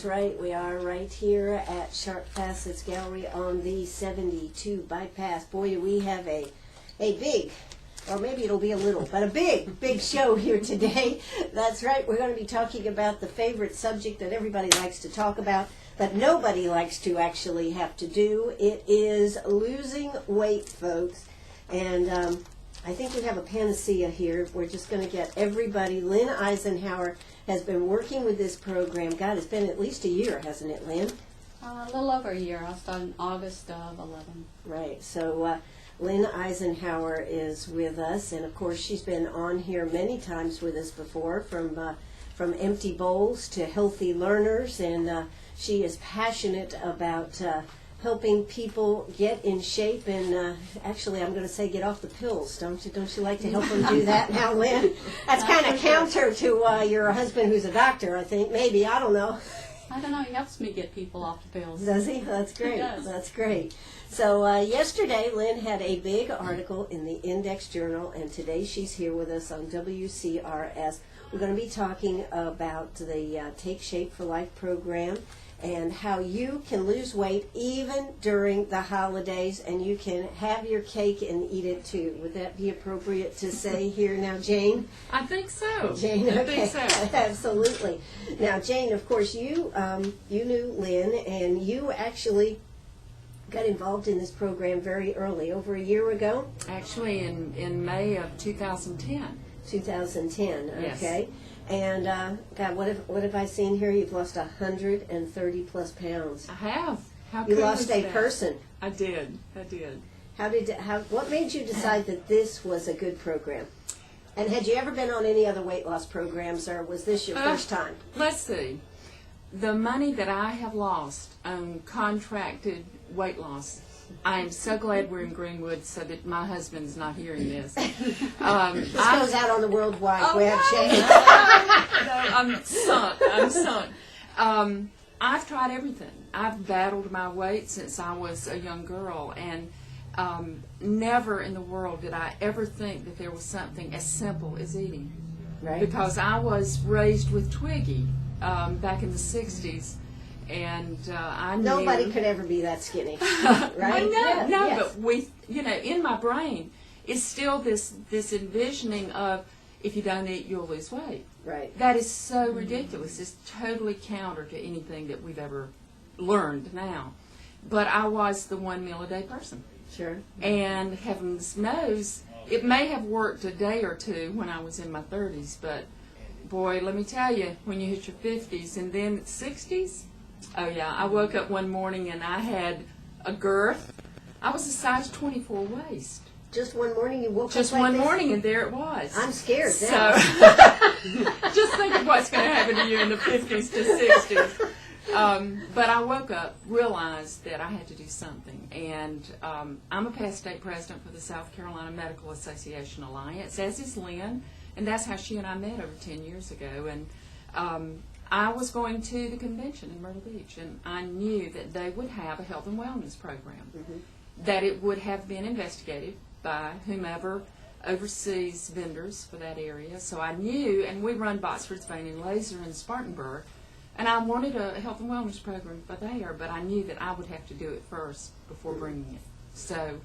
That's right. We are right here at Sharp Facets Gallery on the 72 bypass. Boy, do we have a big, or maybe it'll be a little, but a big show here today. That's right. We're going to be talking about the favorite subject that everybody likes to talk about, but nobody likes to actually have to do. It is losing weight, folks. And I think we have a panacea here. We're just going to get everybody. Lynn Isenhower has been working with this program. God, it's been at least a year, hasn't it, Lynn? A little over a year. I started in August of 11. Right. So Lynn Isenhower is with us, and of course she's been on here many times with us before, from empty bowls to healthy learners, and she is passionate about helping people get in shape, and actually I'm going to say get off the pills. Don't you like to help them do that now, Lynn? That's kind of counter to your husband, who's a doctor, I think. Maybe, I don't know. I don't know. He helps me get people off the pills. Does he? That's great. He does. That's great. So yesterday, Lynn had a big article in the Index Journal, and today she's here with us on WCRS. We're going to be talking about the Take Shape for Life program and how you can lose weight even during the holidays, and you can have your cake and eat it too. Would that be appropriate to say here now, Jane? I think so. Jane, okay. I think so. Absolutely. Now, Jane, of course, you knew Lynn, and you actually got involved in this program very early, over a year ago? Actually, in May of 2010. 2010, okay. Yes. And, God, what have I seen here? You've lost 130 plus pounds. I have. How You cool lost is a that? person. I did. What made you decide that this was a good program? And had you ever been on any other weight loss programs, or was this your first time? Let's see. The money that I have lost on contracted weight loss, I am so glad we're in Greenwood so that my husband's not hearing this. This goes out on the World Wide Web, Jane. I'm sunk. I've tried everything. I've battled my weight since I was a young girl, and never in the world did I ever think that there was something as simple as eating. Right. Because I was raised with Twiggy back in the 60s, and I knew... Nobody could ever be that skinny, right? Well, no, Yes. but in my brain is still this envisioning of, if you don't eat, you'll lose weight. Right. That is so ridiculous. It's totally counter to anything that we've ever learned now. But I was the 1 meal a day person. Sure. And heavens knows, it may have worked a day or two when I was in my 30s, but boy, let me tell you, when you hit your 50s and then 60s, oh yeah, I woke up one morning and I had a girth. I was a size 24 waist. Just one morning you woke Just up like one this? morning, and there it was. I'm scared So, now. just think of what's going to happen to you in the 50s to 60s. But I woke up, realized that I had to do something, and I'm a past state president for the South Carolina Medical Association Alliance, as is Lynn, and that's how she and I met over 10 years ago. And I was going to the convention in Myrtle Beach, and I knew that they would have a health and wellness program, that it would have been investigated by whomever oversees vendors for that area. So I knew, and we run Bottsford and Laser in Spartanburg, and I wanted a health and wellness program for there, but I knew that I would have to do it first before bringing it. So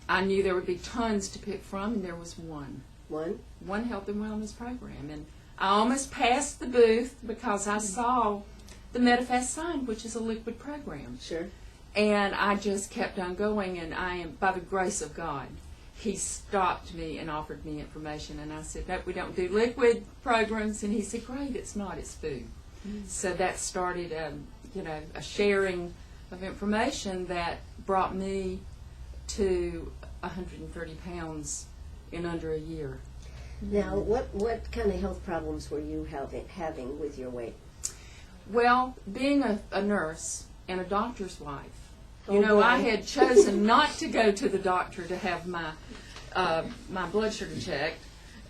I knew there would be tons to pick from, and there was one health and wellness program. And I almost passed the booth because I saw the Medifast sign, which is a liquid program. Sure. And I just kept on going, and I am, by the grace of God, he stopped me and offered me information, and I said, no, we don't do liquid programs, and he said, great, it's not, it's food. So that started, a sharing of information that brought me to 130 pounds in under a year. Now, what kind of health problems were you having with your weight? Well, being a nurse and a doctor's wife, boy. I had chosen not to go to the doctor to have my blood sugar checked.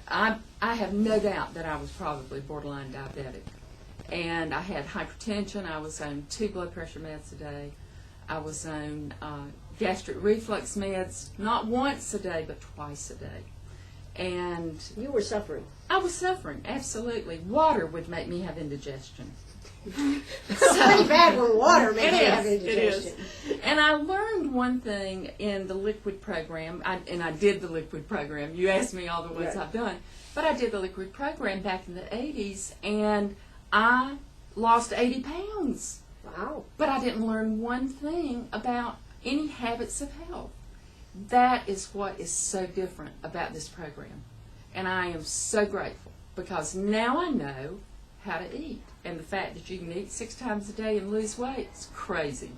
I have no doubt that I was probably borderline diabetic. And I had hypertension. I was on 2 blood pressure meds a day. I was on gastric reflux meds, not once a day, but twice a day. And You were suffering. I was suffering, absolutely. Water would make me have indigestion. It's pretty bad when water makes you have It indigestion. is. And I learned one thing in the liquid program, and I did the liquid program. You asked me all the ones Right. I've done. But I did the liquid program back in the 80s, and I lost 80 pounds. Wow. But I didn't learn one thing about any habits of health. That is what is so different about this program. And I am so grateful because now I know how to eat. And the fact that you can eat 6 times a day and lose weight is crazy.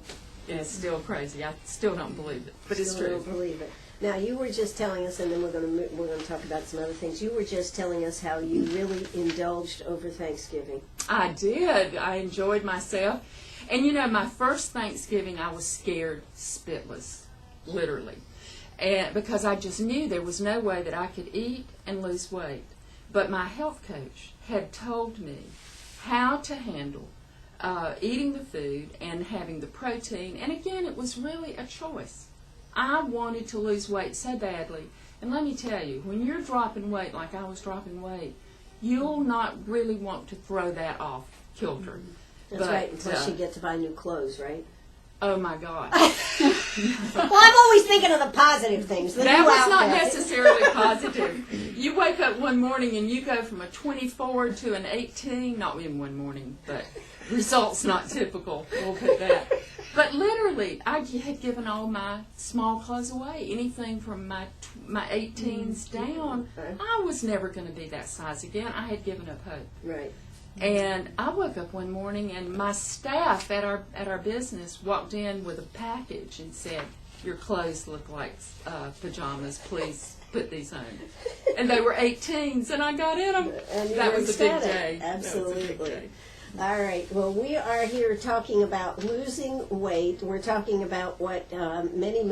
It's still crazy. I still don't believe it, but it's Still true. don't believe it. Now, you were just telling us, and then we're going to talk about some other things. You were just telling us how you really indulged over Thanksgiving. I did. I enjoyed myself. And you know, my first Thanksgiving, I was scared spitless, literally. And because I just knew there was no way that I could eat and lose weight. But my health coach had told me how to handle eating the food and having the protein. And again, it was really a choice. I wanted to lose weight so badly. And let me tell you, when you're dropping weight like I was dropping weight, you'll not really want to throw that off kilter. That's right, unless you get to buy new clothes, right? Oh my God. Well, I'm always thinking of the positive things. The That new was not outfit. necessarily positive. You wake up one morning and you go from a 24 to an 18, not in one morning, but results not typical, we'll put that. But literally, I had given all my small clothes away, anything from my 18s down. I was never going to be that size again. I had given up hope. Right. And I woke up one morning and my staff at our business walked in with a package and said, "Your clothes look like pajamas. Please put these on." And they were 18s, and I got in them. And you That were was a big ecstatic. day. Absolutely. That was a big day. All right. Well, we are here talking about losing weight. We're talking about what many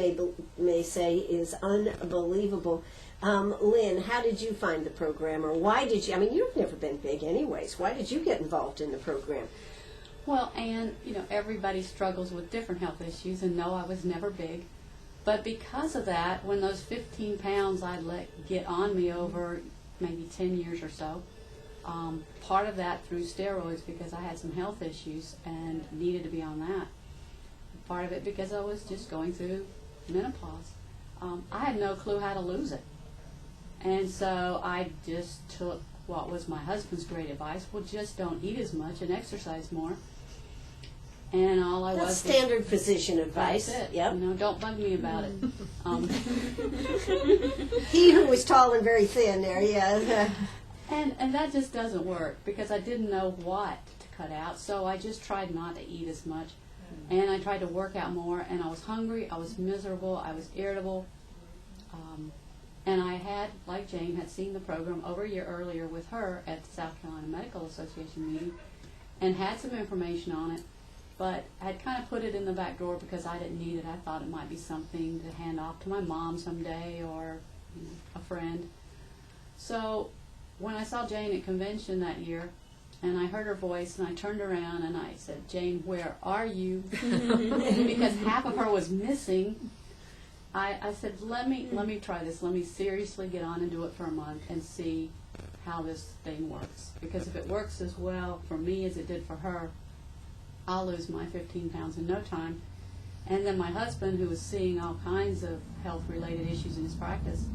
may say is unbelievable. Lynn, how did you find the program, or why did you? I mean, you've never been big, anyways. Why did you get involved in the program? Well, and, everybody struggles with different health issues, and no, I was never big. But because of that, when those 15 pounds I'd let get on me over maybe 10 years or so, part of that through steroids because I had some health issues and needed to be on that. Part of it because I was just going through menopause. I had no clue how to lose it. And so I just took what was my husband's great advice, well, just don't eat as much and exercise more. And all I That's was... standard physician advice. That's it. Yep. Don't bug me about it. He who was tall and very thin there, yeah. And that just doesn't work because I didn't know what to cut out, so I just tried not to eat as much. And I tried to work out more, and I was hungry, I was miserable, I was irritable. And I had, like Jane, had seen the program over a year earlier with her at the South Carolina Medical Association meeting and had some information on it, but I had kind of put it in the back drawer because I didn't need it. I thought it might be something to hand off to my mom someday or a friend. So when I saw Jane at convention that year, and I heard her voice, and I turned around and I said, "Jane, where are you?" Because half of her was missing. I said, let me try this. Let me seriously get on and do it for a month and see how this thing works. Because if it works as well for me as it did for her, I'll lose my 15 pounds in no time. And then my husband, who was seeing all kinds of health-related issues in his practice,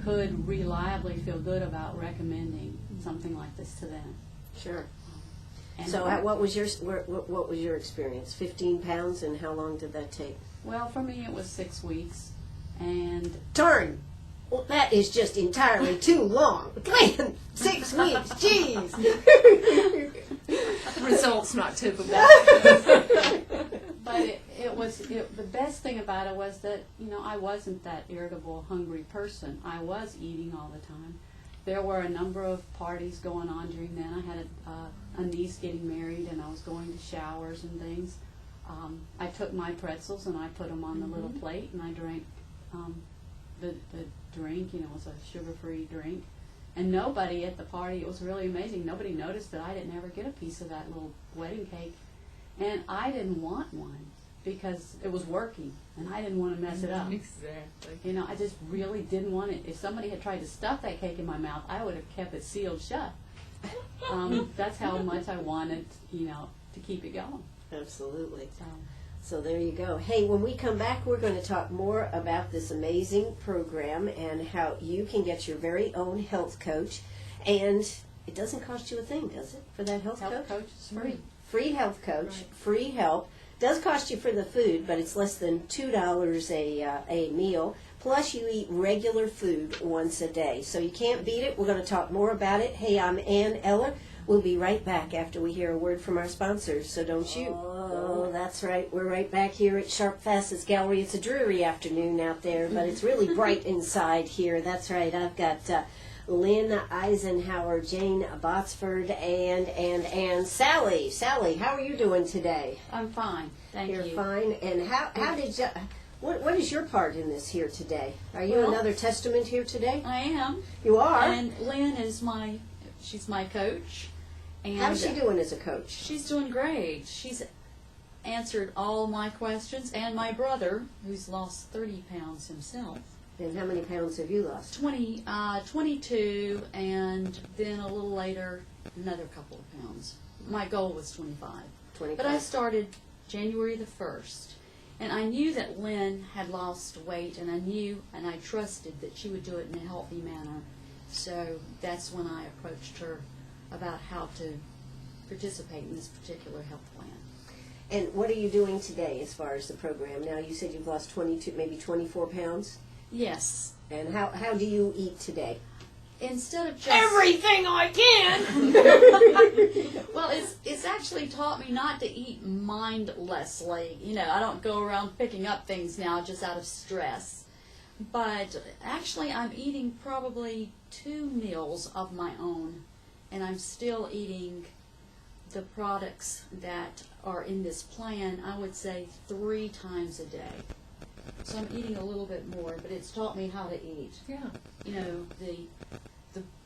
could reliably feel good about recommending something like this to them. Sure. And So what was your experience? 15 pounds, and how long did that take? well, for me it was 6 weeks, and Darn! Well, that is just entirely too long. 6 weeks, jeez. Results not typical. but it was the best thing about it was that I wasn't that irritable, hungry person. I was eating all the time. There were a number of parties going on during then. I had a niece getting married, and I was going to showers and things. I took my pretzels and I put them on the little plate, and I drank the drink. It was a sugar-free drink. And nobody at the party, it was really amazing, nobody noticed that I didn't ever get a piece of that little wedding cake. And I didn't want one. because it was working, and I didn't want to mess it up. Exactly. You know, I just really didn't want it. If somebody had tried to stuff that cake in my mouth, I would have kept it sealed shut. That's how much I wanted, you know, to keep it going. Absolutely. So, So there you go. Hey, when we come back, we're going to talk more about this amazing program and how you can get your very own health coach. And it doesn't cost you a thing, does it, for that health coach? is free. Free health coach, Right. free help. Does cost you for the food, but it's less than $2 a meal. Plus, you eat regular food once a day. So you can't beat it. We're going to talk more about it. Hey, I'm Ann Eller. We'll be right back after we hear a word from our sponsors, so don't you. Oh, that's right. We're right back here at Sharp Facets Gallery. It's a dreary afternoon out there, but it's really bright inside here. That's right. I've got Lynn Isenhower, Jane Bottsford, and Sally. Sally, how are you doing today? I'm fine. Thank You're you. fine. And how did you... What is your part in this here today? Are you Well, another testament here today? I am. You are? And Lynn is she's my coach. And How's she doing as a coach? She's doing great. She's answered all my questions, and my brother, who's lost 30 pounds himself. And how many pounds have you lost? 22, and then a little later, another couple of pounds. My goal was 25. 25. But I started January the 1st, and I knew that Lynn had lost weight, and I knew and I trusted that she would do it in a healthy manner. So that's when I approached her about how to participate in this particular health plan. And what are you doing today as far as the program? Now, you said you've lost 22, maybe 24 pounds. Yes. And how do you eat today? Instead of just Everything I can! well, it's actually taught me not to eat mindlessly. You know, I don't go around picking up things now just out of stress. But actually, I'm eating probably 2 meals of my own, and I'm still eating the products that are in this plan, I would say 3 times a day. So I'm eating a little bit more, but it's taught me how to eat. Yeah. You know,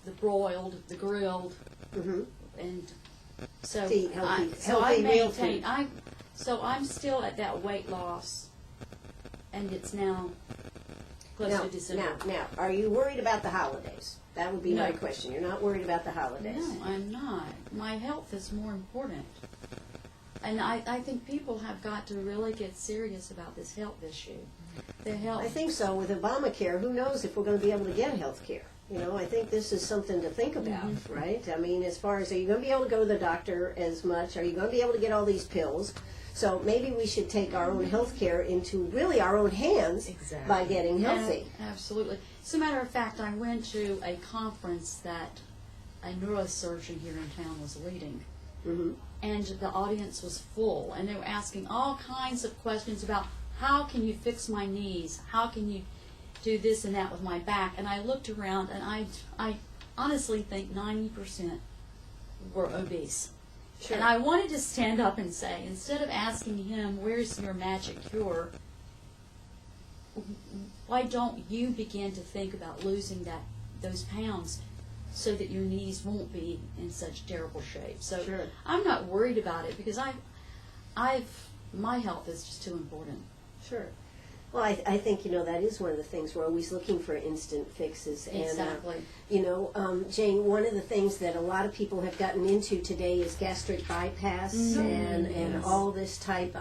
the broiled, the grilled, Mm-hmm. and so To eat healthy- so healthy I real maintain. food. So I'm still at that weight loss, and it's now close to December. Now, are you worried about the holidays? That would be my No. question. You're not worried about the holidays? No, I'm not. My health is more important. And I think people have got to really get serious about this health issue. The health. I think so. With Obamacare, who knows if we're going to be able to get health care? You know, I think this is something to think about, right? I mean, as far as, are you going to be able to go to the doctor as much? Are you going to be able to get all these pills? So maybe we should take our own health care into really our own hands Exactly. by getting healthy. Yeah, absolutely. As a matter of fact, I went to a conference that a neurosurgeon here in town was leading. Mm-hmm. And the audience was full, and they were asking all kinds of questions about how can you fix my knees, how can you do this and that with my back. And I looked around, and I honestly think 90% were obese. Sure. And I wanted to stand up and say, instead of asking him, where's your magic cure, why don't you begin to think about losing those pounds so that your knees won't be in such terrible shape? So Sure. I'm not worried about it because my health is just too important. Sure. Well, I think, you know, that is one of the things. We're always looking for instant fixes. And, Exactly. you know, Jane, one of the things that a lot of people have gotten into today is gastric bypass and yes. all this type.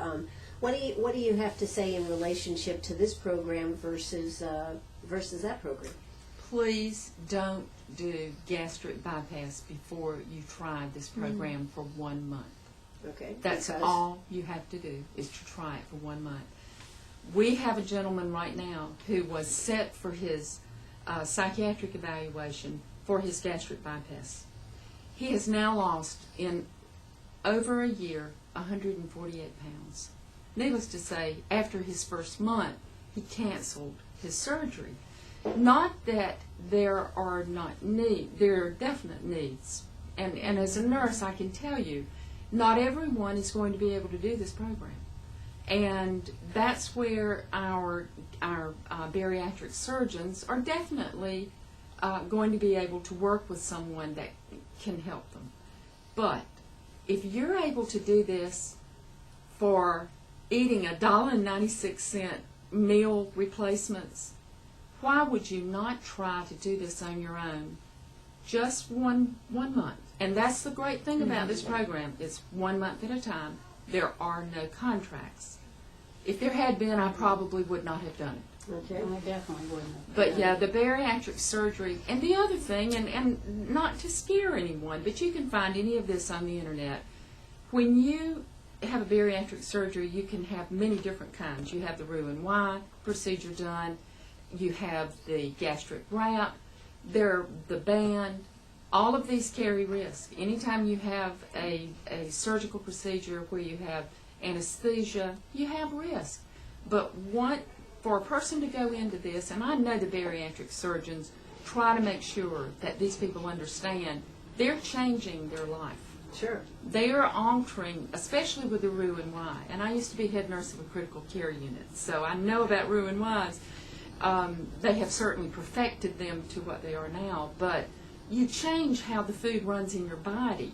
What do you have to say in relationship to this program versus that program? Please don't do gastric bypass before you try this program for 1 month. Okay. That's because- all you have to do is to try it for 1 month. We have a gentleman right now who was set for his psychiatric evaluation for his gastric bypass. He has now lost, in over a year, 148 pounds. Needless to say, after his first month, he canceled his surgery. Not that there are not needs, there are definite needs. And as a nurse, I can tell you, not everyone is going to be able to do this program. And that's where our bariatric surgeons are definitely going to be able to work with someone that can help them. But if you're able to do this for eating $1.96 meal replacements, why would you not try to do this on your own? Just one month. And that's the great thing about this program. It's 1 month at a time. There are no contracts. If there had been, I probably would not have done it. Okay. I definitely wouldn't. But yeah, the bariatric surgery, and the other thing, and not to scare anyone, but you can find any of this on the internet. When you have a bariatric surgery, you can have many different kinds. You have the Roux-en-Y procedure done. You have the gastric wrap. The band. All of these carry risk. Anytime you have a surgical procedure where you have anesthesia, you have risk. But for a person to go into this, and I know the bariatric surgeons try to make sure that these people understand they're changing their life. Sure. They are altering, especially with the Roux-en-Y. And I used to be head nurse of a critical care unit, so I know about Roux-en-Ys. They have certainly perfected them to what they are now, but you change how the food runs in your body,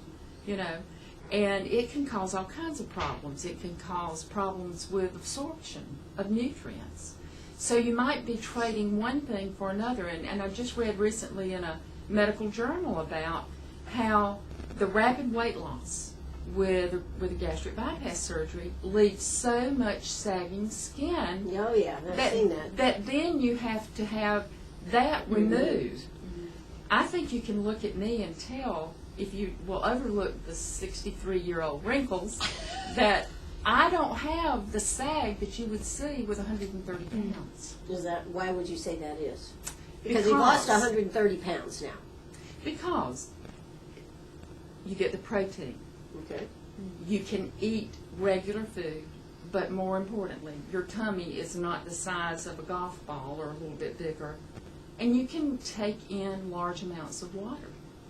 and it can cause all kinds of problems. It can cause problems with absorption of nutrients. So you might be trading one thing for another, and I just read recently in a medical journal about how the rapid weight loss with a gastric bypass surgery leaves so much sagging skin. Oh yeah, I've seen that. That then you have to have that removed. I think you can look at me and tell, if you will overlook the 63-year-old wrinkles, that I don't have the sag that you would see with 130 pounds. Why would you say that is? Because he lost 130 pounds now. Because you get the protein. Okay. You can eat regular food, but more importantly, your tummy is not the size of a golf ball or a little bit bigger. And you can take in large amounts of water.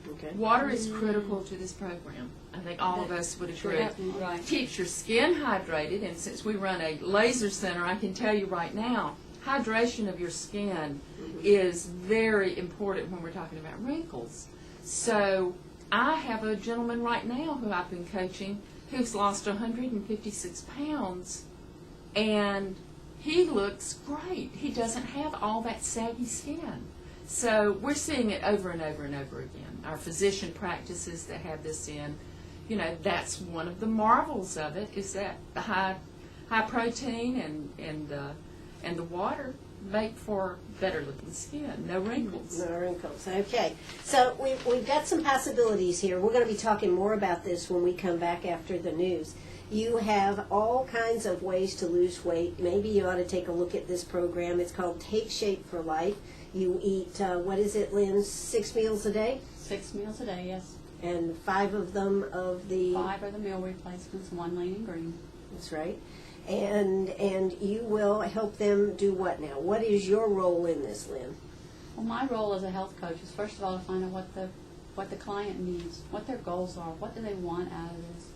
Okay. Water is critical to this program. I think all of us would agree. Right. Keeps your skin hydrated, and since we run a laser center, I can tell you right now, hydration of your skin is very important when we're talking about wrinkles. So I have a gentleman right now who I've been coaching who's lost 156 pounds, and he looks great. He doesn't have all that saggy skin. So we're seeing it over and over and over again. Our physician practices that have this in, that's one of the marvels of it, is that the high protein and the water make for better looking skin, no wrinkles. No wrinkles. Okay. So we've got some possibilities here. We're going to be talking more about this when we come back after the news. You have all kinds of ways to lose weight. Maybe you ought to take a look at this program. It's called Take Shape for Life. You eat, what is it, Lynn, 6 meals a day? 6 meals a day, yes. And 5 of them of the... 5 are the meal replacements, 1 lean and green. That's right. And you will help them do what now? What is your role in this, Lynn? Well, my role as a health coach is first of all to find out what the client needs, what their goals are, what do they want out of this,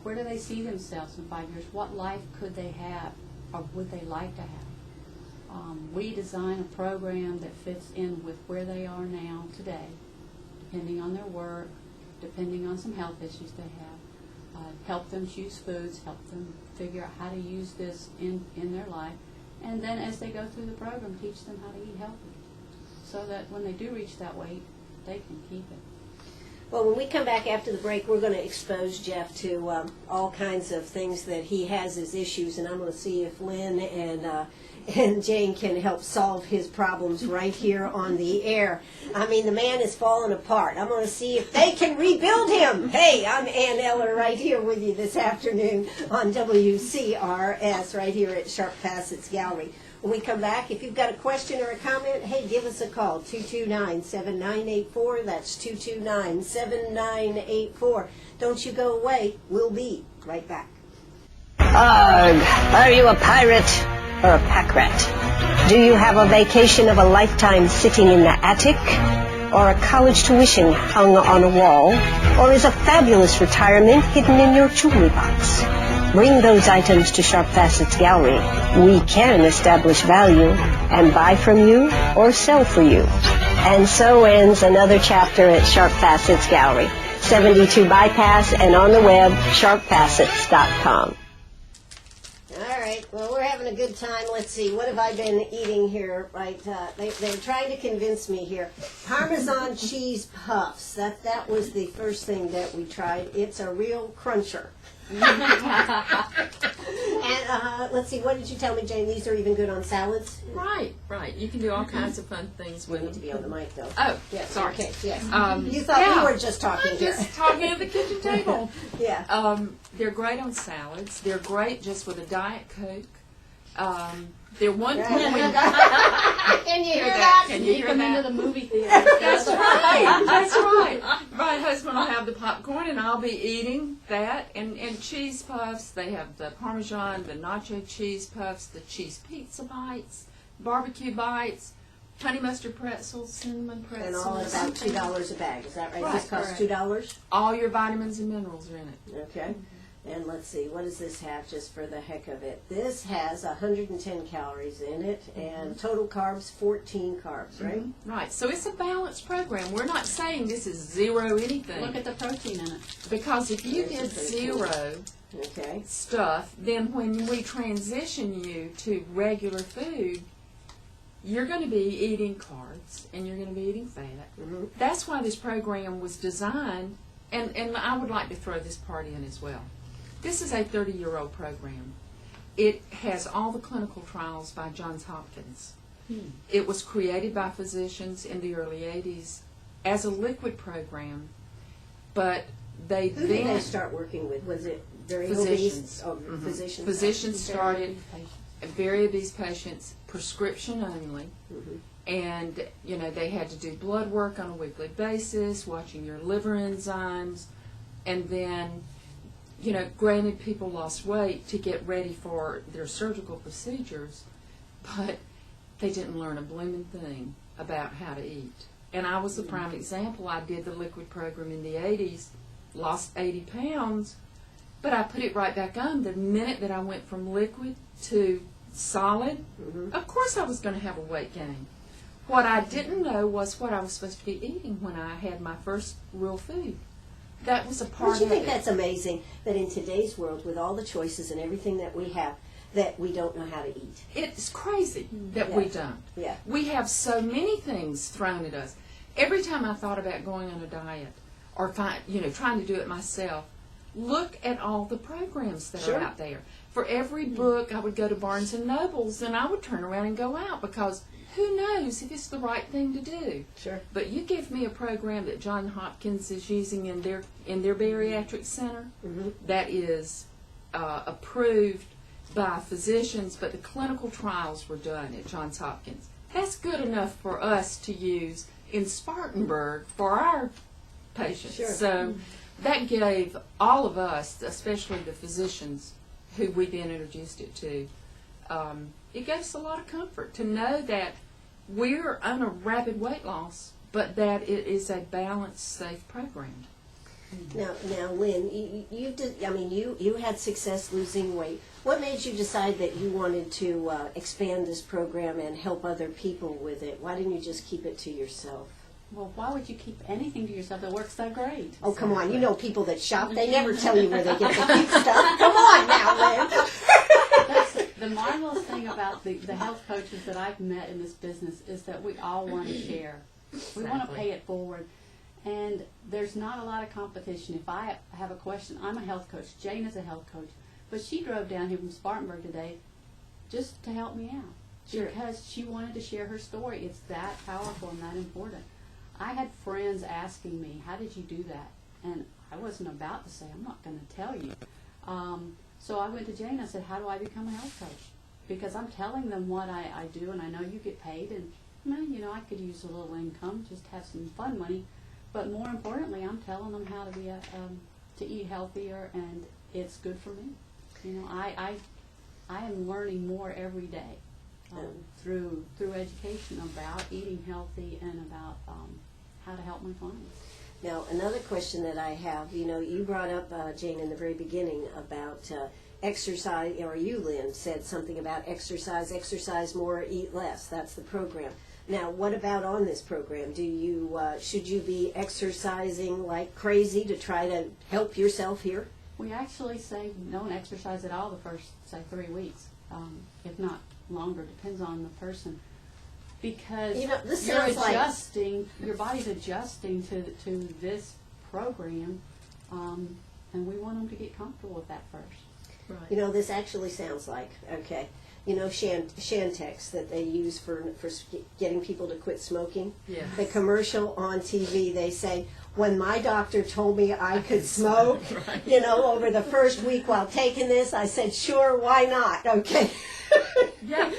where do they see themselves in 5 years, what life could they have or would they like to have. We design a program that fits in with where they are now today, depending on their work, depending on some health issues they have. Help them choose foods, help them figure out how to use this in their life, and then as they go through the program, teach them how to eat healthy, so that when they do reach that weight, they can keep it. Well, when we come back after the break, we're going to expose Jeff to all kinds of things that he has as issues, and I'm going to see if Lynn and Jane can help solve his problems right here on the air. I mean, the man is falling apart. I'm going to see if they can rebuild him. Hey, I'm Ann Eller right here with you this afternoon on WCRS right here at Sharp Facets Gallery. When we come back, if you've got a question or a comment, hey, give us a call, 229-7984. That's 229-7984. Don't you go away. We'll be right back. Ugh, are you a pirate or a pack rat? Do you have a vacation of a lifetime sitting in the attic? Or a college tuition hung on a wall? Or is a fabulous retirement hidden in your jewelry box? Bring those items to Sharp Facets Gallery. We can establish value and buy from you or sell for you. And so ends another chapter at Sharp Facets Gallery, 72 Bypass, and on the web, sharpfacets.com. Well, we're having a good time. Let's see, what have I been eating here? Right, they're trying to convince me here. Parmesan cheese puffs. That was the first thing that we tried. It's a real cruncher. And let's see, what did you tell me, Jane? These are even good on salads? Right. You can do all kinds of fun things We with need to them. be on the mic, though. Oh, Yes, sorry. okay, yes. You thought yeah. we were just talking I'm here. just talking at the kitchen table. Yeah. They're great on salads. They're great just with a Diet Coke. They're one point. Can you hear that? Can you Sneak hear them that? into the movie theater. That's right. That's right. My husband will have the popcorn, and I'll be eating that. And cheese puffs. They have the Parmesan, the nacho cheese puffs, the cheese pizza bites, barbecue bites, honey mustard pretzels, cinnamon pretzels. And all about $2 a bag. Is that right? Right, This costs correct. $2? All your vitamins and minerals are in it. Okay. And let's see, what does this have just for the heck of it? This has 110 calories in it and total carbs, 14 carbs, right? Right. So it's a balanced program. We're not saying this is zero anything. Look at the protein in it. Because if you There's did some zero Okay. stuff, then when we transition you to regular food, you're going to be eating carbs and you're going to be eating fat. Mhm. That's why this program was designed, and I would like to throw this part in as well. This is a 30-year-old program. It has all the clinical trials by Johns Hopkins. It was created by physicians in the early 80s as a liquid program, but they Who did they then start working with? Was it very Physicians. obese? Oh, physicians. physicians started Patients. very obese patients, prescription only, Mhm. and they had to do blood work on a weekly basis, watching your liver enzymes, and then granted, people lost weight to get ready for their surgical procedures, but they didn't learn a blooming thing about how to eat. And I was the prime example. I did the liquid program in the 80s, lost 80 pounds, but I put it right back on the minute that I went from liquid to solid. Of course I was going to have a weight gain. What I didn't know was what I was supposed to be eating when I had my first real food. That was a part Don't you of think it. that's amazing that in today's world, with all the choices and everything that we have, that we don't know how to eat? It's crazy that Yeah. we don't. Yeah. We have so many things thrown at us. Every time I thought about going on a diet or trying to do it myself, look at all the programs that Sure. are out there. For every book, I would go to Barnes and Nobles and I would turn around and go out because who knows if it's the right thing to do. Sure. But you give me a program that Johns Hopkins is using in their bariatric center that is approved by physicians, but the clinical trials were done at Johns Hopkins. That's good enough for us to use in Spartanburg for our patients. Sure. So that gave all of us, especially the physicians who we then introduced it to, it gave us a lot of comfort to know that we're on a rapid weight loss, but that it is a balanced, safe program. Now, Lynn, you had success losing weight. What made you decide that you wanted to expand this program and help other people with it? Why didn't you just keep it to yourself? Well, why would you keep anything to yourself that works so great? Oh, come on. You know people that shop, they never tell you where they get the cute stuff. Come on now, Lynn. That's the marvelous thing about the health coaches that I've met in this business is that we all want to share. We want to Exactly. pay it forward. And there's not a lot of competition. If I have a question, I'm a health coach. Jane is a health coach. But she drove down here from Spartanburg today just to help me out. Sure. Because she wanted to share her story. It's that powerful and that important. I had friends asking me, how did you do that? And I wasn't about to say, I'm not going to tell you. So I went to Jane. I said, how do I become a health coach? Because I'm telling them what I do, and I know you get paid. And, I could use a little income, just have some fun money. But more importantly, I'm telling them how to be to eat healthier, and it's good for me. I am learning more every day through education about eating healthy and about how to help my clients. Now, another question that I have, you brought up, Jane, in the very beginning about exercise, or you, Lynn, said something about exercise more, eat less. That's the program. Now, what about on this program? Should you be exercising like crazy to try to help yourself here? We actually say don't exercise at all the first, say, 3 weeks. if not longer, depends on the person. Because this you're sounds like adjusting, your body's adjusting to this program, and we want them to get comfortable with that first. Right. this actually sounds like Shantex that they use for getting people to quit smoking. Yeah. The commercial on TV, they say, when my doctor told me I could smoke, Right. over the first week while taking this, I said, sure, why not? Okay. Yeah.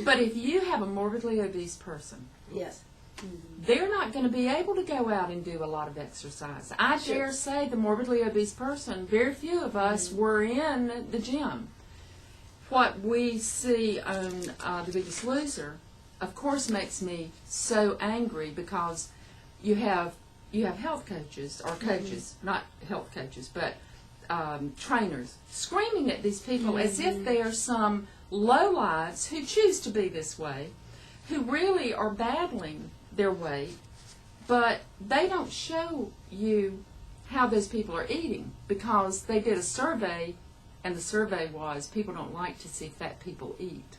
But if you have a morbidly obese person, Yes. they're not going to be able to go out and do a lot of exercise. I Sure. dare say the morbidly obese person, very few of us were in the gym. What we see on The Biggest Loser, of course, makes me so angry because you have health coaches, or coaches, not health coaches, but trainers, screaming at these people as if they are some lowlives who choose to be this way, who really are battling their weight, but they don't show you how those people are eating, because they did a survey, and the survey was people don't like to see fat people eat.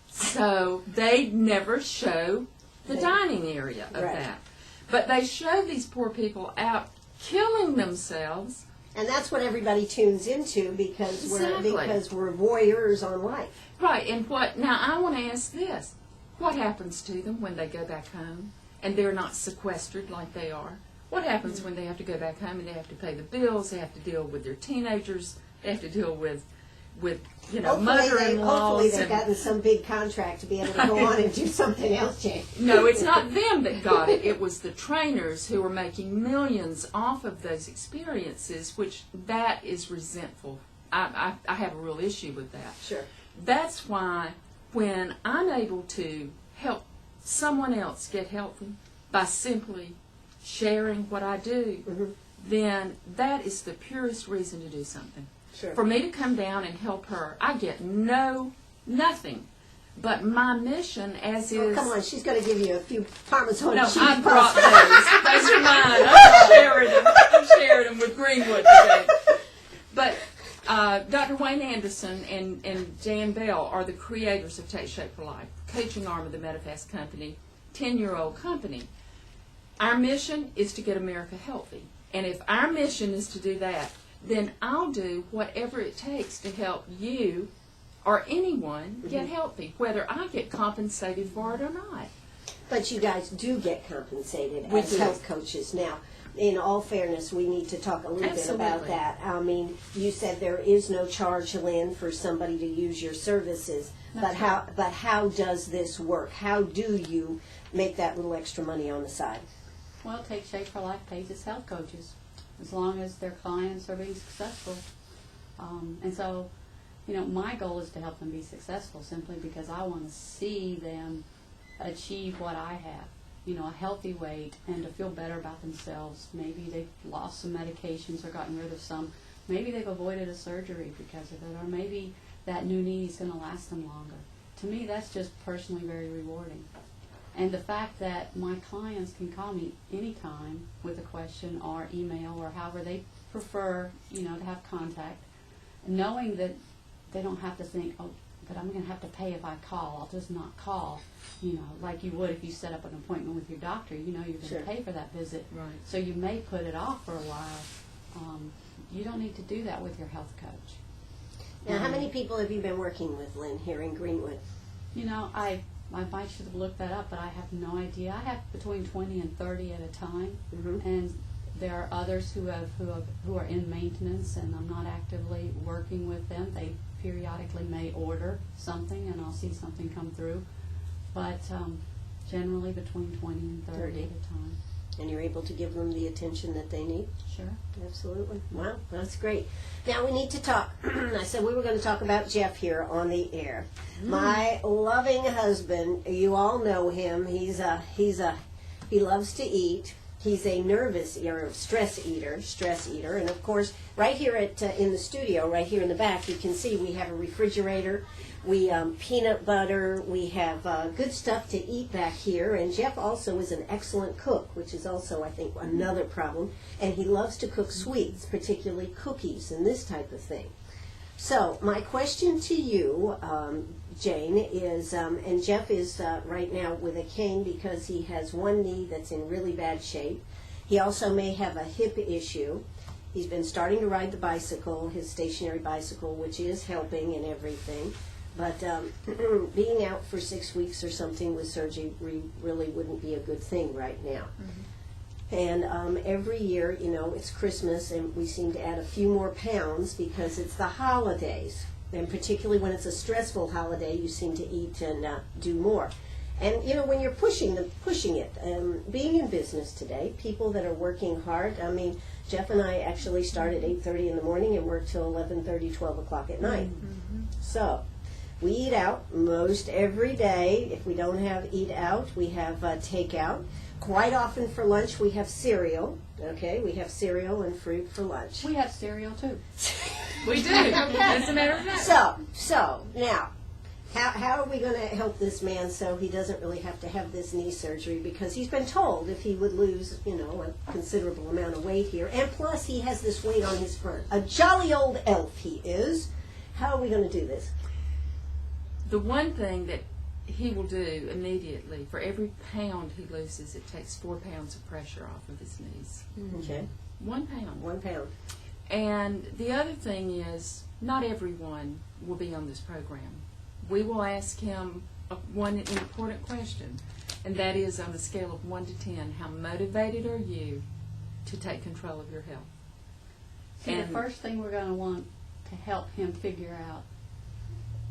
So they never show the dining area of Right. that. But they show these poor people out killing themselves. And that's what everybody tunes into because Exactly. we're voyeurs on life. Right, and now I want to ask this. What happens to them when they go back home and they're not sequestered like they are? What happens when they have to go back home and they have to pay the bills, they have to deal with their teenagers, they have to deal with Hopefully mother-in-laws? they've gotten some big contract to be able to go on and do something else, Jane. No, it's not them that got it. It was the trainers who were making millions off of those experiences, which that is resentful. I have a real issue with that. Sure. That's why when I'm able to help someone else get healthy by simply sharing what I do, then that is the purest reason to do something. Sure. For me to come down and help her, I get nothing. But my mission, as is... Come on, she's going to give you a few Parmesan No, cheese I puffs. brought those. Those are mine. I'm sharing them with Greenwood today. But Dr. Wayne Anderson and Jan Bell are the creators of Take Shape for Life, coaching arm of the Medifast Company, 10-year-old company. Our mission is to get America healthy. And if our mission is to do that, then I'll do whatever it takes to help you or anyone get healthy, whether I get compensated for it or not. But you guys do get compensated We as do. health coaches. Now, in all fairness, we need to talk a little bit about Absolutely. that. I mean, you said there is no charge, Lynn, for somebody to use your services. But how does this work? How do you make that little extra money on the side? Well, Take Shape for Life pays its health coaches as long as their clients are being successful. And so, my goal is to help them be successful simply because I want to see them achieve what I have, a healthy weight, and to feel better about themselves. Maybe they've lost some medications or gotten rid of some. Maybe they've avoided a surgery because of it, or maybe that new knee is going to last them longer. To me, that's just personally very rewarding. And the fact that my clients can call me anytime with a question or email or however they prefer, to have contact, knowing that they don't have to think, oh, but I'm going to have to pay if I call. I'll just not call, like you would if you set up an appointment with your doctor. You're going Sure. to pay for that visit. Right. So you may put it off for a while. You don't need to do that with your health coach. Now, how many people have you been working with, Lynn, here in Greenwood? I might should have looked that up, but I have no idea. I have between 20 and 30 at a time, and there are others who are in maintenance, and I'm not actively working with them. They periodically may order something, and I'll see something come through, but generally between 20 and 30 at a time. And you're able to give them the attention that they need? Sure. Absolutely. Wow, that's great. Now we need to talk. I said we were going to talk about Jeff here on the air. My loving husband. You all know him. He loves to eat. He's a stress eater, and of course, right here in the studio, right here in the back, you can see we have a refrigerator. We peanut butter. We have good stuff to eat back here. And Jeff also is an excellent cook, which is also, I think, another problem. And he loves to cook sweets, particularly cookies and this type of thing. So my question to you, Jane, is, and Jeff is right now with a cane because he has one knee that's in really bad shape. He also may have a hip issue. He's been starting to ride the bicycle, his stationary bicycle, which is helping and everything. But being out for 6 weeks or something with surgery really wouldn't be a good thing right now. And every year, you know, it's Christmas, and we seem to add a few more pounds because it's the holidays. And particularly when it's a stressful holiday, you seem to eat and do more. And, you know, when you're pushing it, being in business today, people that are working hard, I mean, Jeff and I actually start at 8:30 in the morning and work till 11:30, 12 o'clock at night. So we eat out most every day. If we don't have eat out, we have takeout. Quite often for lunch we have cereal. Okay, we have cereal and fruit for lunch. We have cereal too. We do. As a matter of fact. So now, how are we going to help this man so he doesn't really have to have this knee surgery? Because he's been told if he would lose, you know, a considerable amount of weight here, and plus he has this weight on his front. A jolly old elf he is. How are we going to do this? The one thing that he will do immediately, for every pound he loses, it takes 4 pounds of pressure off of his knees. Okay. 1 pound. 1 pound. And the other thing is, not everyone will be on this program. We will ask him one important question, and that is, on a scale of 1 to 10, how motivated are you to take control of your health? See, the first thing we're going to want to help him figure out,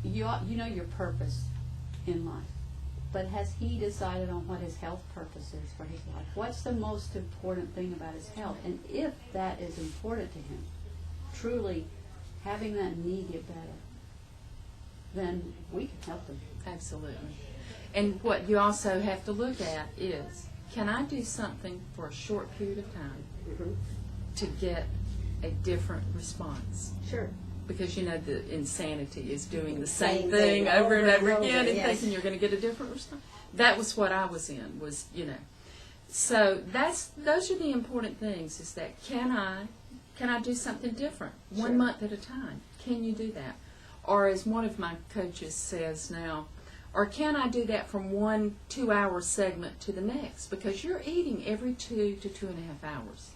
you know your purpose in life, but has he decided on what his health purpose is for his life? What's the most important thing about his health? And if that is important to him, truly having that knee get better, then we can help him. Absolutely. And what you also have to look at is, can I do something for a short period of time to get a different response? Sure. Because, you know, the insanity is doing the same thing over and over again and thinking you're going to get a different response. That was what I was in, was, you know. So those are the important things, is that can I do something different 1 month at a time? Can you do that? Or as one of my coaches says now, or can I do that from 1 2-hour segment to the next? Because you're eating every 2 to 2.5 hours,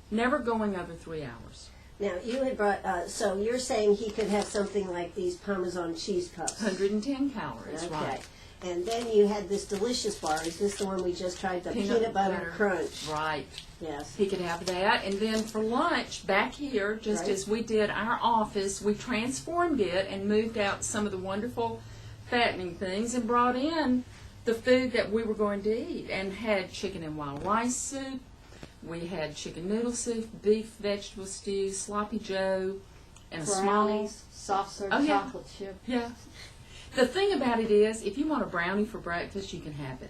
never going over 3 hours. Now, you had brought, so you're saying he could have something like these Parmesan cheese puffs. 110 calories, Okay. right. And then you had this delicious bar. Is this the one we just tried, the peanut butter crunch? Right. Yes. He could have that. And then for lunch, back here, just as we did our office, we transformed it and moved out some of the wonderful fattening things and brought in the food that we were going to eat, and had chicken and wild rice soup. We had chicken noodle soup, beef vegetable stew, sloppy joe, and a small... Brownies, soft serve chocolate chip. Yeah. The thing about it is, if you want a brownie for breakfast, you can have it.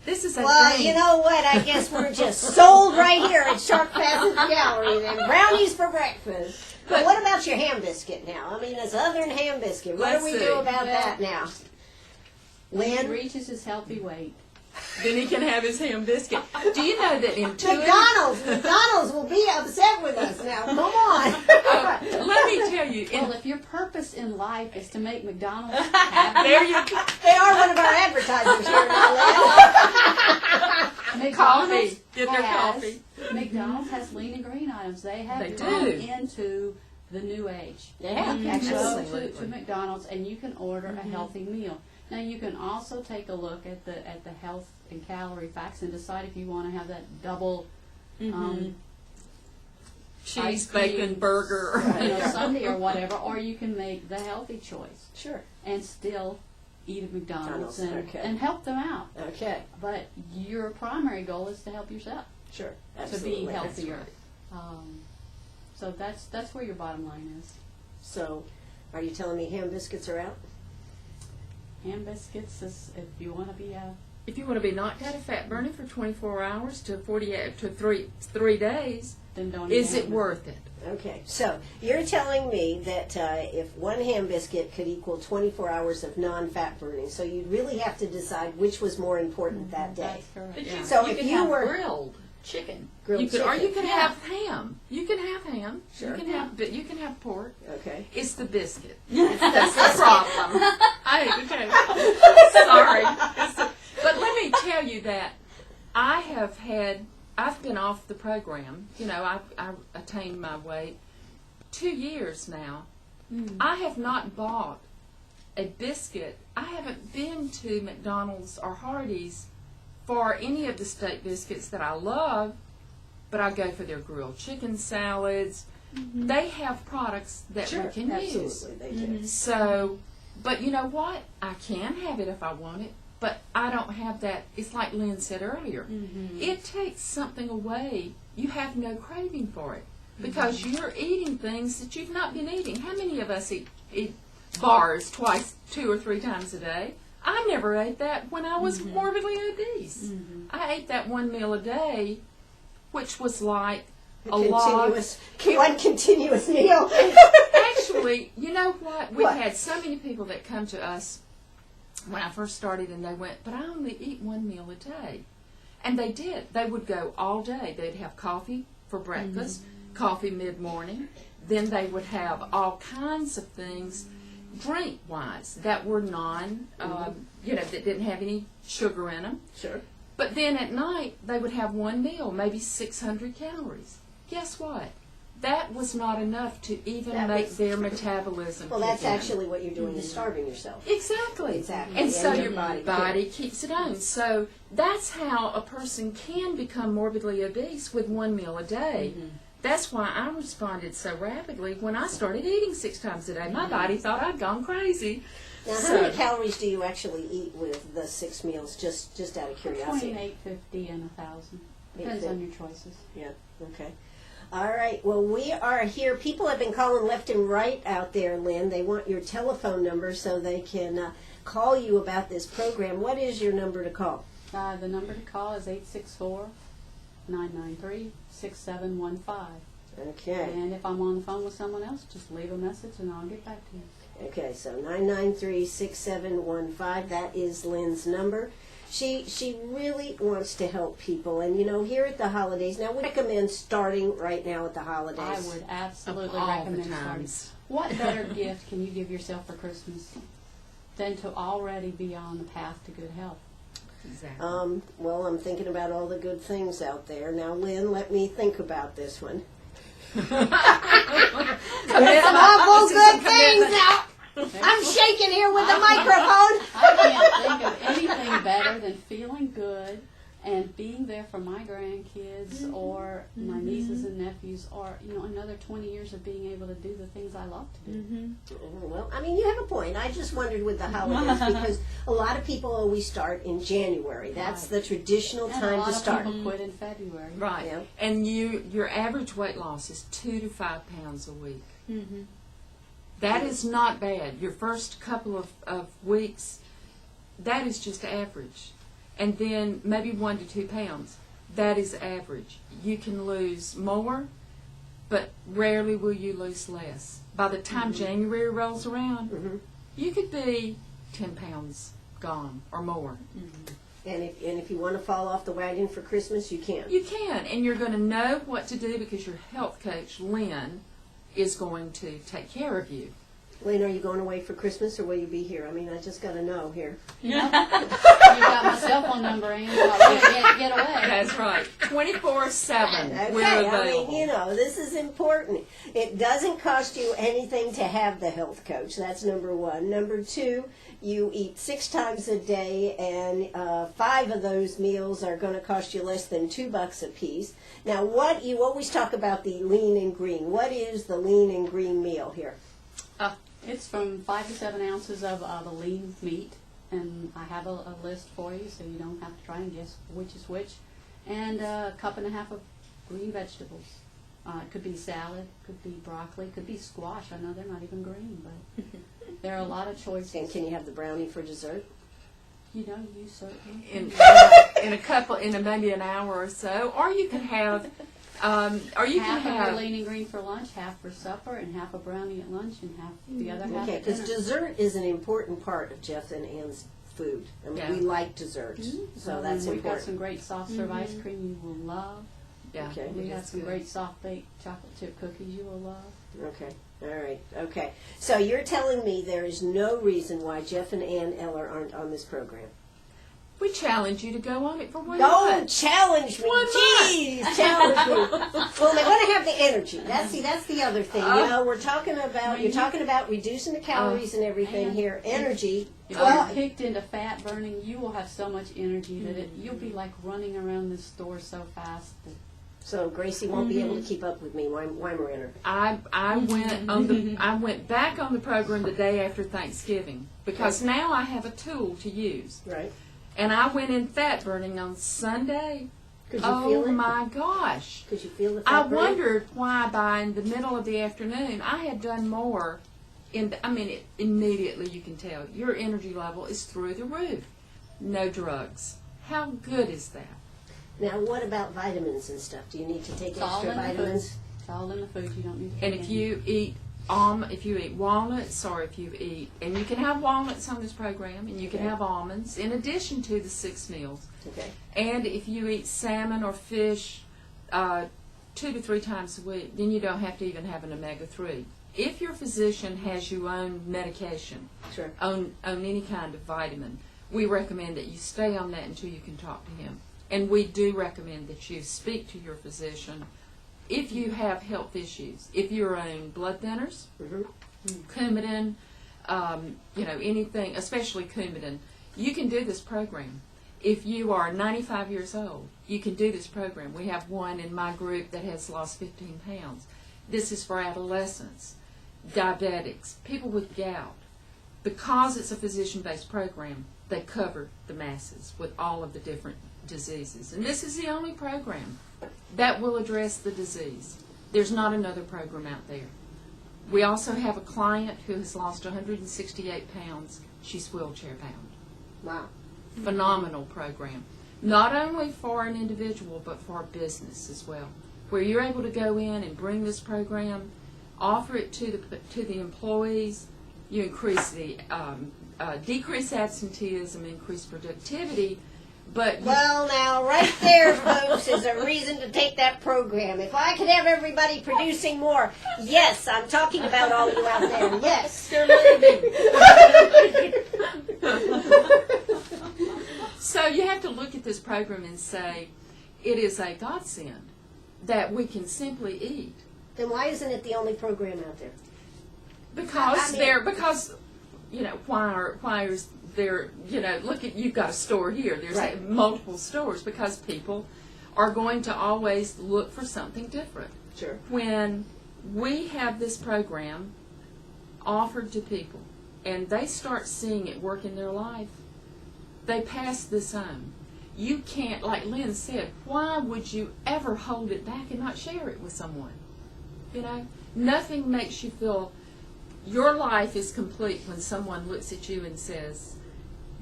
This is a Well, thing. you know what? I guess we're just sold right here at Shark Passage Gallery, then. Brownies for breakfast. But what about your ham biscuit now? I mean, a southern ham biscuit. What do we do about that now? When he Lynn? reaches his healthy weight, Then he can have his ham biscuit. Do you know that McDonald's will be upset with us now. Come on. let me tell you. well, if your purpose in life is to make McDonald's happy, There you go. They are one of our advertisers here now, Lynn. Coffee. Get their coffee. McDonald's has lean and green items. They have They gone do. into the new age. They have, You can actually. go Absolutely. to McDonald's and you can order a healthy meal. Now you can also take a look at the health and calorie facts and decide if you want to have that double Cheese, ice cream, bacon, burger. Sunday or whatever, or you can make the healthy choice Sure. and still eat at McDonald's McDonald's, okay. and help them out. Okay. But your primary goal is to help yourself Sure. to Absolutely. be healthier. That's So that's where your bottom line is. So, are you telling me ham biscuits are out? Ham biscuits is if you want to be If you want to be knocked out of fat burning for 24 hours to 48 to 3 days, then don't. is eat it worth it? Okay, so you're telling me that if one ham biscuit could equal 24 hours of non-fat burning, so you really have to decide which was more important that day. That's correct. But Yeah. So you if can you have were- grilled chicken, Grilled you could, or you chicken. can have ham. You can have ham. Sure. You can have, but you can have pork. Okay. It's the biscuit. That's the problem. I hate to tell you. Sorry. But let me tell you that I've been off the program. You know, I attained my weight 2 years now. I have not bought a biscuit. I haven't been to McDonald's or Hardee's for any of the steak biscuits that I love, but I go for their grilled chicken salads. They have products that we can use. Absolutely, they do. So, but you know what? I can have it if I want it, but I don't have that. It's like Lynn said earlier. It takes something away. You have no craving for it because you're eating things that you've not been eating. How many of us eat bars 2 or 3 times a day? I never ate that when I was morbidly obese. I ate that 1 meal a day, which was like one continuous meal. Actually, you know what? We've had so many people that come to us when I first started and they went, but I only eat 1 meal a day. And they did. They would go all day. They'd have coffee for breakfast, coffee mid-morning. Then they would have all kinds of things drink-wise that were that didn't have any sugar in them. Sure. But then at night, they would have 1 meal, maybe 600 calories. Guess what? That was not enough to even make their metabolism. Well, that's kick in. actually what you're doing is starving yourself. Exactly. Exactly. And so And your body keeps it on. So that's how a person can become morbidly obese with 1 meal a day. That's why I responded so rapidly when I started eating 6 times a day. My body thought I'd gone crazy. Now, how many calories do you actually eat with the 6 meals, just out of curiosity? Between 850 and 1,000. Depends on your choices. Yeah, okay. All right, well, we are here. People have been calling left and right out there, Lynn. They want your telephone number so they can call you about this program. What is your number to call? The number to call is 864-993-6715. Okay. And if I'm on the phone with someone else, just leave a message and I'll get back to you. Okay, so 993-6715, that is Lynn's number. She really wants to help people, and here at the holidays, now we recommend starting right now at the holidays. I would absolutely All the recommend starting. times. What better gift can you give yourself for Christmas than to already be on the path to good health? Exactly. Well, I'm thinking about all the good things out there. Now, Lynn, let me think about this one. There's some awful good things out. I'm shaking here with the microphone. I can't think of anything better than feeling good and being there for my grandkids or my nieces and nephews, or another 20 years of being able to do the things I love to do. Well, I mean, you have a point. I just wondered with the holidays because a lot of people always start in January. That's the traditional And time a lot to start. of people quit in February. Right. Yeah. And your average weight loss is 2 to 5 pounds a week. That is not bad. Your first couple of weeks, that is just average. And then maybe 1 to 2 pounds. That is average. You can lose more, but rarely will you lose less. By the time January rolls around, you could be 10 pounds gone or more. And if you want to fall off the wagon for Christmas, you can. You can, and you're going to know what to do because your health coach, Lynn, is going to take care of you. Lynn, are you going away for Christmas or will you be here? I mean, I just got to know here. You got my cell phone number, and get away. That's right. 24/7. Okay, We're I available. mean, this is important. It doesn't cost you anything to have the health coach. That's number one. Number two, you eat 6 times a day, and 5 of those meals are going to cost you less than $2 a piece. Now, what you always talk about the lean and green. What is the lean and green meal here? It's from 5 to 7 ounces of a lean meat, and I have a list for you so you don't have to try and guess which is which. And a cup and a half of green vegetables. It could be salad, could be broccoli, could be squash. I know they're not even green, but there are a lot of choices. And can you have the brownie for dessert? You certainly. In maybe an hour or so, or you can have. Half of your lean and green for lunch, half for supper, and half a brownie at lunch, and half the other half Okay, at because dinner. dessert is an important part of Jeff and Ann's food. I mean, we like desserts, so that's We've got important. some great soft serve ice cream you will love. Yeah. Okay. We got It's some good. great soft baked chocolate chip cookies you will love. Okay. All right. Okay. So you're telling me there is no reason why Jeff and Ann Eller aren't on this program? We challenge you to go on it for 1 Don't month. challenge me. 1 month. Jeez, challenge me. Well, they're going to have the energy. That's the other thing. We're talking about, you're talking about reducing the calories and everything here. Energy. If Well, you're kicked into fat burning, you will have so much energy that you'll be like running around the store so fast. so Gracie won't be able to keep up with me. Weimer. I went back on the program the day after Thanksgiving because now I have a tool to use. Right. And I went in fat burning on Sunday. Could you feel it? Oh my gosh. Could you feel the I fat burning? wondered why by the middle of the afternoon I had done more. Immediately you can tell your energy level is through the roof. No drugs. How good is that? Now, what about vitamins and stuff? Do you need to take It's all extra in the food. vitamins? It's all in the food. You don't need to And take if any. you eat walnuts, or if you eat, and you can have walnuts on this program, and you can Okay. have almonds in addition to the 6 meals. Okay. And if you eat salmon or fish 2 to 3 times a week, then you don't have to even have an omega-3. If your physician has you on medication, Sure. on any kind of vitamin, we recommend that you stay on that until you can talk to him. And we do recommend that you speak to your physician if you have health issues. If you're on blood thinners, Coumadin, anything, especially Coumadin, you can do this program. If you are 95 years old, you can do this program. We have one in my group that has lost 15 pounds. This is for adolescents, diabetics, people with gout. Because it's a physician-based program, they cover the masses with all of the different diseases. And this is the only program that will address the disease. There's not another program out there. We also have a client who has lost 168 pounds. She's wheelchair bound. Wow. Phenomenal program. Not only for an individual, but for a business as well, where you're able to go in and bring this program, offer it to the employees. You increase the decrease absenteeism, increase productivity. But Well, now, right there, folks, is a reason to take that program. If I could have everybody producing more, yes, I'm talking about all you out there. Yes. So you have to look at this program and say, it is a godsend that we can simply eat. Then why isn't it the only program out there? Because I mean- why is there, look at, you've got a store here. There's Right. multiple stores because people are going to always look for something different. Sure. When we have this program offered to people and they start seeing it work in their life, they pass this on. You can't, like Lynn said, why would you ever hold it back and not share it with someone? Nothing makes you feel your life is complete when someone looks at you and says,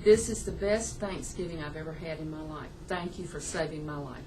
this is the best Thanksgiving I've ever had in my life. Thank you for saving my life.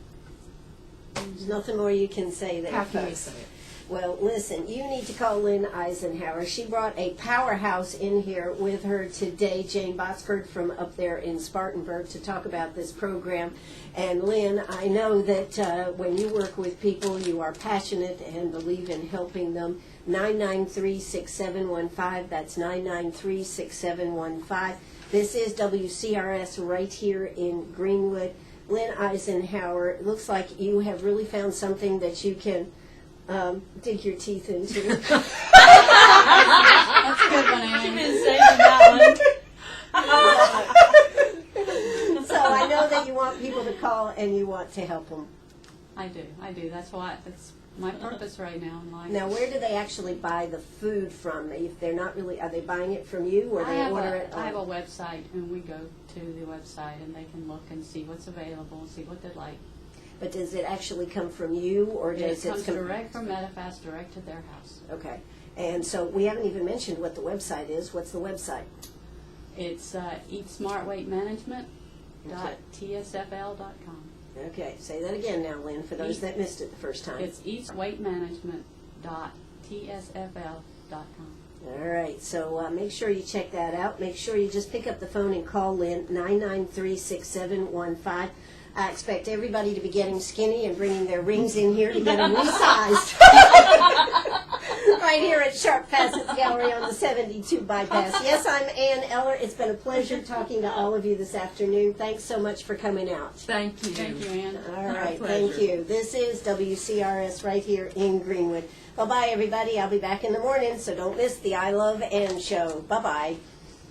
There's nothing more you can say there, How can you folks. say it? Well, listen, you need to call Lynn Isenhower. She brought a powerhouse in here with her today, Jane Bottsford from up there in Spartanburg, to talk about this program. And Lynn, I know that when you work with people, you are passionate and believe in helping them. 993-6715, that's 993-6715. This is WCRS right here in Greenwood. Lynn Isenhower, it looks like you have really found something that you can dig your teeth into. That's a good one, Annie. Been saving that So I know that you want people to call and you want to help them. I do. That's my purpose right now in life. Now, where do they actually buy the food from? If they're not really, are they buying it from you or they order it? I have a website, and we go to the website, and they can look and see what's available and see what they'd like. But does it actually come from you or does It comes come direct from Medifast, direct to their house. Okay. And so we haven't even mentioned what the website is. What's the website? It's eatsmartweightmanagement.tsfl.com. Okay, say that again now, Lynn, for those that missed it the first time. It's eatsweightmanagement.tsfl.com. All right, so make sure you check that out. Make sure you just pick up the phone and call Lynn, 993-6715. I expect everybody to be getting skinny and bringing their rings in here to get them resized. right here at Sharp Facets Gallery on the 72 bypass. Yes, I'm Ann Eller. It's been a pleasure talking to all of you this afternoon. Thanks so much for coming out. Thank you. Thank you, Ann. All My right, pleasure. thank you. This is WCRS right here in Greenwood. Bye-bye, everybody. I'll be back in the morning, so don't miss the I Love Ann show. Bye-bye.